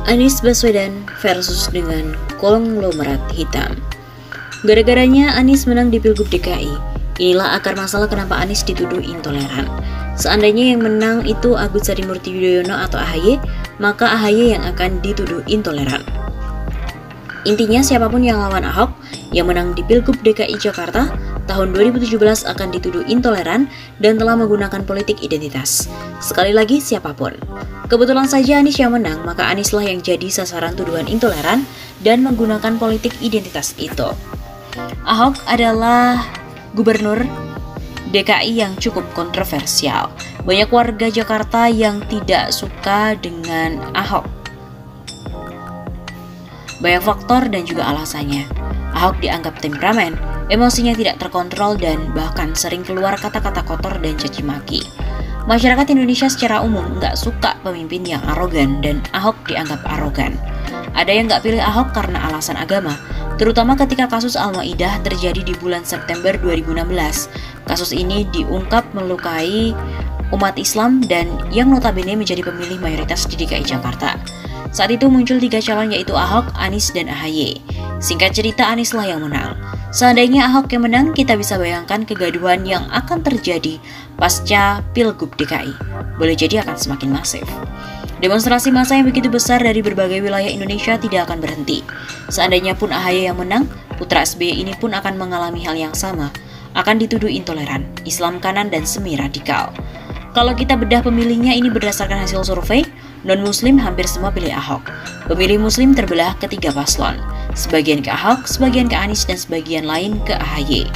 Anies Baswedan versus dengan konglomerat hitam. Gara-garanya Anies menang di Pilgub DKI. Inilah akar masalah kenapa Anies dituduh intoleran. Seandainya yang menang itu Agus Harimurti Yudhoyono atau AHY, maka AHY yang akan dituduh intoleran. Intinya siapapun yang lawan Ahok yang menang di Pilgub DKI Jakarta tahun 2017 akan dituduh intoleran dan telah menggunakan politik identitas. Sekali lagi siapapun. Kebetulan saja Anies yang menang, maka Anieslah yang jadi sasaran tuduhan intoleran dan menggunakan politik identitas itu. Ahok adalah gubernur DKI yang cukup kontroversial. Banyak warga Jakarta yang tidak suka dengan Ahok. Banyak faktor dan juga alasannya. Ahok dianggap temperamen, emosinya tidak terkontrol dan bahkan sering keluar kata-kata kotor dan caci maki. Masyarakat Indonesia secara umum nggak suka pemimpin yang arogan dan Ahok dianggap arogan. Ada yang nggak pilih Ahok karena alasan agama, terutama ketika kasus Al-Maidah terjadi di bulan September 2016. Kasus ini diungkap melukai umat Islam dan yang notabene menjadi pemilih mayoritas di DKI Jakarta. Saat itu muncul 3 calon yaitu Ahok, Anies, dan AHY. Singkat cerita Anieslah yang menang. Seandainya Ahok yang menang, kita bisa bayangkan kegaduhan yang akan terjadi pasca Pilgub DKI. Boleh jadi akan semakin masif. Demonstrasi massa yang begitu besar dari berbagai wilayah Indonesia tidak akan berhenti. Seandainya pun AHY yang menang, putra SBY ini pun akan mengalami hal yang sama. Akan dituduh intoleran, Islam kanan dan semi radikal. Kalau kita bedah pemilihnya ini berdasarkan hasil survei, non-muslim hampir semua pilih Ahok. Pemilih muslim terbelah ke 3 paslon. Sebagian ke Ahok, sebagian ke Anies, dan sebagian lain ke AHY.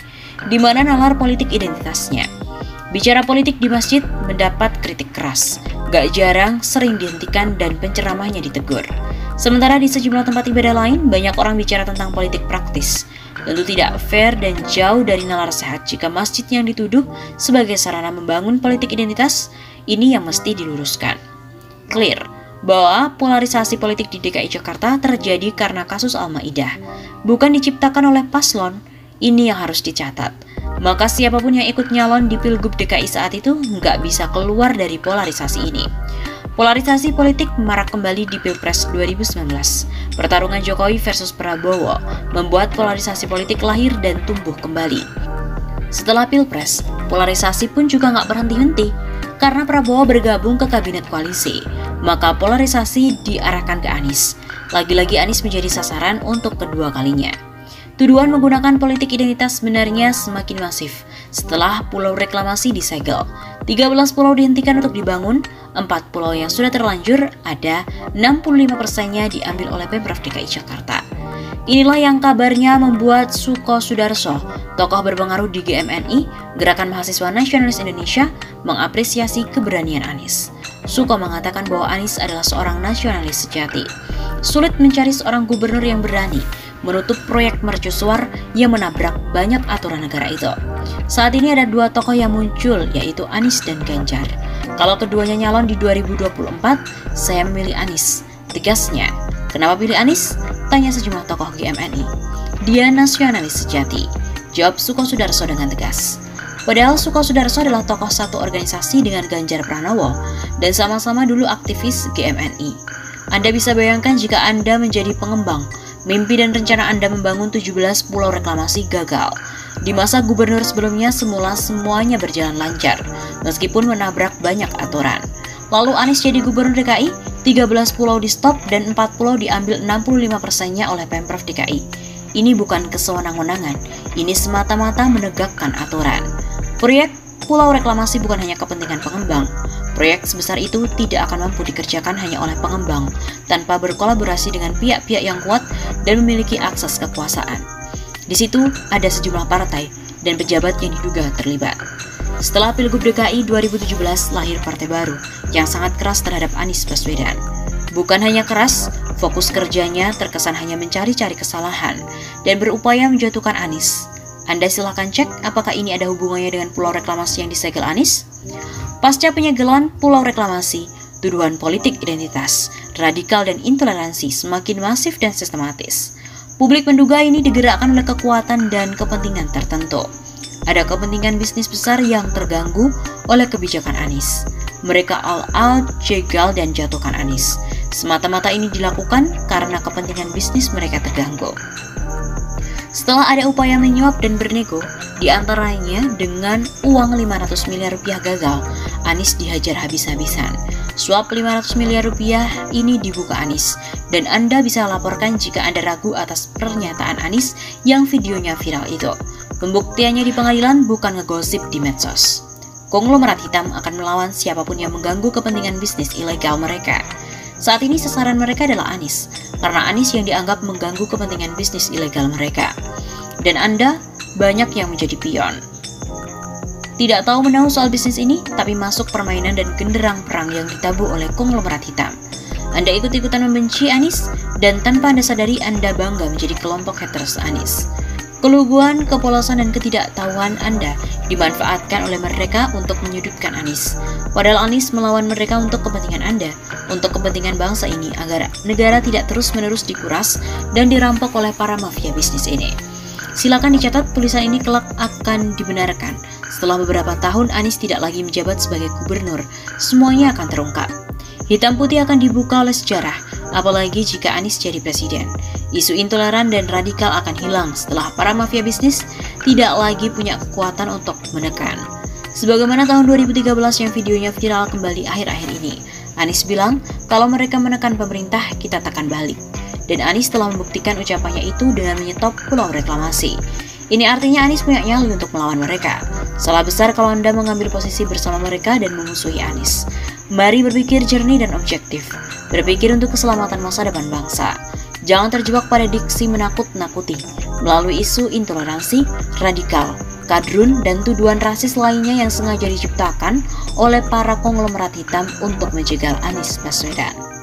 Di mana nalar politik identitasnya. Bicara politik di masjid mendapat kritik keras. Gak jarang sering dihentikan dan penceramahnya ditegur. Sementara di sejumlah tempat ibadah lain, banyak orang bicara tentang politik praktis. Tentu tidak fair dan jauh dari nalar sehat jika masjid yang dituduh sebagai sarana membangun politik identitas, ini yang mesti diluruskan. Clear bahwa polarisasi politik di DKI Jakarta terjadi karena kasus Al-Maidah, bukan diciptakan oleh paslon. Ini yang harus dicatat. Maka siapapun yang ikut nyalon di Pilgub DKI saat itu nggak bisa keluar dari polarisasi ini. Polarisasi politik marak kembali di Pilpres 2019. Pertarungan Jokowi versus Prabowo membuat polarisasi politik lahir dan tumbuh kembali. Setelah Pilpres, polarisasi pun juga nggak berhenti-henti. Karena Prabowo bergabung ke kabinet koalisi, maka polarisasi diarahkan ke Anies. Lagi-lagi Anies menjadi sasaran untuk kedua kalinya. Tuduhan menggunakan politik identitas sebenarnya semakin masif setelah pulau reklamasi disegel. 13 pulau dihentikan untuk dibangun, 4 pulau yang sudah terlanjur ada 65%-nya diambil oleh Pemprov DKI Jakarta. Inilah yang kabarnya membuat Suko Sudarso, tokoh berpengaruh di GMNI, Gerakan Mahasiswa Nasionalis Indonesia, mengapresiasi keberanian Anies. Suko mengatakan bahwa Anies adalah seorang nasionalis sejati. Sulit mencari seorang gubernur yang berani menutup proyek mercusuar yang menabrak banyak aturan negara itu. Saat ini ada 2 tokoh yang muncul, yaitu Anies dan Ganjar. Kalau keduanya nyalon di 2024, saya memilih Anies. Tegasnya, kenapa pilih Anies? Tanya sejumlah tokoh GMNI. Dia nasionalis sejati, jawab Suko Sudarso dengan tegas. Padahal Suko Sudarso adalah tokoh satu organisasi dengan Ganjar Pranowo dan sama-sama dulu aktivis GMNI. Anda bisa bayangkan jika Anda menjadi pengembang, mimpi dan rencana Anda membangun 17 pulau reklamasi gagal. Di masa gubernur sebelumnya semula semuanya berjalan lancar, meskipun menabrak banyak aturan. Lalu Anies jadi gubernur DKI, 13 pulau di stop dan 4 pulau diambil 65%-nya oleh Pemprov DKI. Ini bukan kesewenang-wenangan, ini semata-mata menegakkan aturan. Proyek pulau reklamasi bukan hanya kepentingan pengembang. Proyek sebesar itu tidak akan mampu dikerjakan hanya oleh pengembang, tanpa berkolaborasi dengan pihak-pihak yang kuat dan memiliki akses kekuasaan. Di situ ada sejumlah partai dan pejabat yang diduga terlibat. Setelah Pilgub DKI 2017 lahir partai baru yang sangat keras terhadap Anies Baswedan. Bukan hanya keras, fokus kerjanya terkesan hanya mencari-cari kesalahan dan berupaya menjatuhkan Anies. Anda silahkan cek apakah ini ada hubungannya dengan pulau reklamasi yang disegel Anies. Pasca penyegelan pulau reklamasi, tuduhan politik identitas, radikal dan intoleransi semakin masif dan sistematis. Publik menduga ini digerakkan oleh kekuatan dan kepentingan tertentu. Ada kepentingan bisnis besar yang terganggu oleh kebijakan Anies. Mereka all out, jegal dan jatuhkan Anies. Semata-mata ini dilakukan karena kepentingan bisnis mereka terganggu. Setelah ada upaya menyuap dan bernego, diantaranya dengan uang 500 miliar rupiah gagal, Anies dihajar habis-habisan. Suap 500 miliar rupiah ini dibuka Anies, dan Anda bisa laporkan jika Anda ragu atas pernyataan Anies yang videonya viral itu. Pembuktiannya di pengadilan, bukan ngegosip di medsos. Konglomerat hitam akan melawan siapapun yang mengganggu kepentingan bisnis ilegal mereka. Saat ini sasaran mereka adalah Anies, karena Anies yang dianggap mengganggu kepentingan bisnis ilegal mereka. Dan Anda banyak yang menjadi pion. Tidak tahu menahu soal bisnis ini, tapi masuk permainan dan genderang perang yang ditabuh oleh konglomerat hitam. Anda ikut-ikutan membenci Anies, dan tanpa Anda sadari Anda bangga menjadi kelompok haters Anies. Keluguan, kepolosan, dan ketidaktahuan Anda dimanfaatkan oleh mereka untuk menyudutkan Anies. Padahal Anies melawan mereka untuk kepentingan Anda, untuk kepentingan bangsa ini agar negara tidak terus-menerus dikuras dan dirampok oleh para mafia bisnis ini. Silakan dicatat, tulisan ini kelak akan dibenarkan. Setelah beberapa tahun Anies tidak lagi menjabat sebagai gubernur, semuanya akan terungkap. Hitam putih akan dibuka oleh sejarah, apalagi jika Anies jadi presiden. Isu intoleran dan radikal akan hilang setelah para mafia bisnis tidak lagi punya kekuatan untuk menekan. Sebagaimana tahun 2013 yang videonya viral kembali akhir-akhir ini, Anies bilang, kalau mereka menekan pemerintah, kita tekan balik. Dan Anies telah membuktikan ucapannya itu dengan menyetop pulau reklamasi. Ini artinya Anies punya nyali untuk melawan mereka. Salah besar kalau Anda mengambil posisi bersama mereka dan memusuhi Anies. Mari berpikir jernih dan objektif. Berpikir untuk keselamatan masa depan bangsa. Jangan terjebak pada diksi menakut-nakuti melalui isu intoleransi, radikal, kadrun, dan tuduhan rasis lainnya yang sengaja diciptakan oleh para konglomerat hitam untuk menjegal Anies Baswedan.